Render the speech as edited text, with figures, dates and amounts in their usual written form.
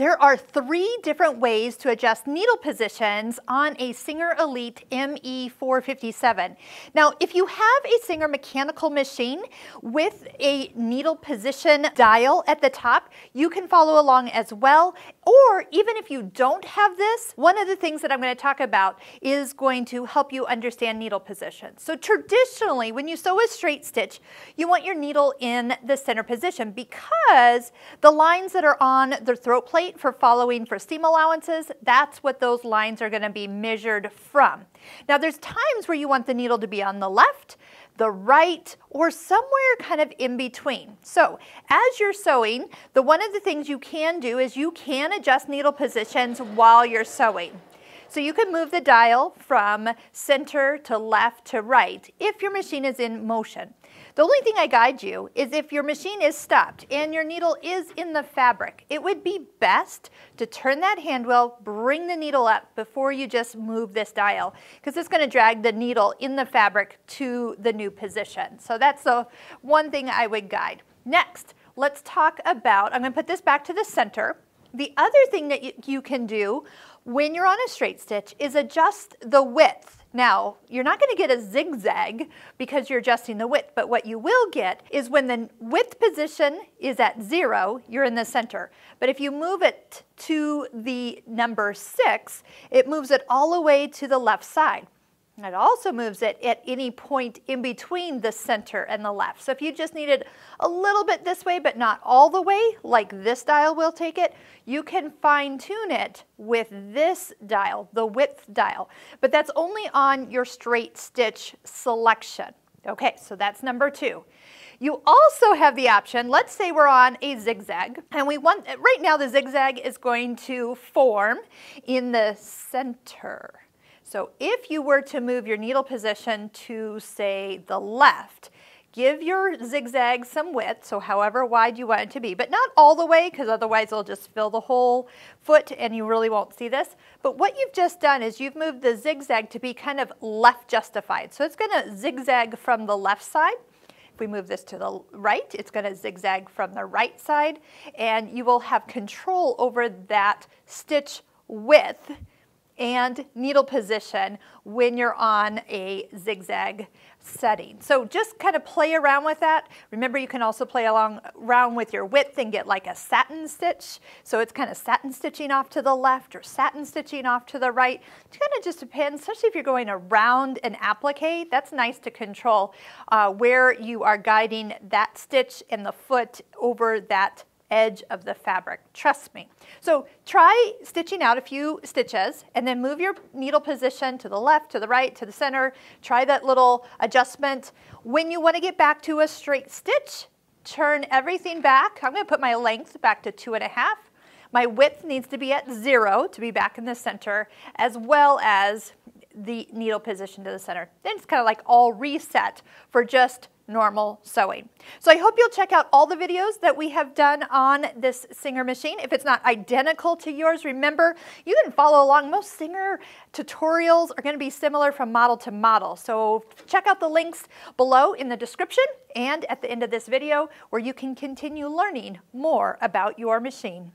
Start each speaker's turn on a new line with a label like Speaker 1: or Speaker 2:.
Speaker 1: There are 3 different ways to adjust needle positions on a Singer Elite ME457. Now, if you have a Singer mechanical machine with a needle position dial at the top, you can follow along as well. Or even if you don't have this, one of the things that I'm going to talk about is going to help you understand needle position. So traditionally, when you sew a straight stitch, you want your needle in the center position because the lines that are on the throat plate for following for seam allowances, that's what those lines are going to be measured from. Now there's times where you want the needle to be on the left, the right, or somewhere kind of in between. So as you're sewing, one of the things you can do is you can adjust needle positions while you're sewing. So you can move the dial from center to left to right if your machine is in motion. The only thing I guide you is if your machine is stopped and your needle is in the fabric, it would be best to turn that hand wheel, bring the needle up before you just move this dial, because it's going to drag the needle in the fabric to the new position. So that's the one thing I would guide. Next, let's talk about, I'm going to put this back to the center. The other thing that you can do when you're on a straight stitch is adjust the width. Now, you're not going to get a zigzag because you're adjusting the width, but what you will get is when the width position is at 0, you're in the center. But if you move it to the number 6, it moves it all the way to the left side. It also moves it at any point in between the center and the left. So if you just need it a little bit this way, but not all the way, like this dial will take it, you can fine tune it with this dial, the width dial. But that's only on your straight stitch selection. Okay, so that's number 2. You also have the option, let's say we're on a zigzag, and we want, right now the zigzag is going to form in the center. So if you were to move your needle position to, say, the left, give your zigzag some width, so however wide you want it to be, but not all the way, because otherwise it'll just fill the whole foot and you really won't see this. But what you've just done is you've moved the zigzag to be kind of left justified. So it's going to zigzag from the left side. If we move this to the right, it's going to zigzag from the right side, and you will have control over that stitch width and needle position when you're on a zigzag setting. So just kind of play around with that. Remember, you can also play around with your width and get like a satin stitch. So it's kind of satin stitching off to the left or satin stitching off to the right. It kind of just depends, especially if you're going around an applique. That's nice to control where you are guiding that stitch and the foot over that edge of the fabric. Trust me. So try stitching out a few stitches and then move your needle position to the left, to the right, to the center. Try that little adjustment. When you want to get back to a straight stitch, turn everything back. I'm going to put my length back to 2.5. My width needs to be at 0 to be back in the center, as well as the needle position to the center. Then it's kind of like all reset for just normal sewing. So I hope you'll check out all the videos that we have done on this Singer machine. If it's not identical to yours, remember, you can follow along. Most Singer tutorials are going to be similar from model to model. So check out the links below in the description and at the end of this video where you can continue learning more about your machine.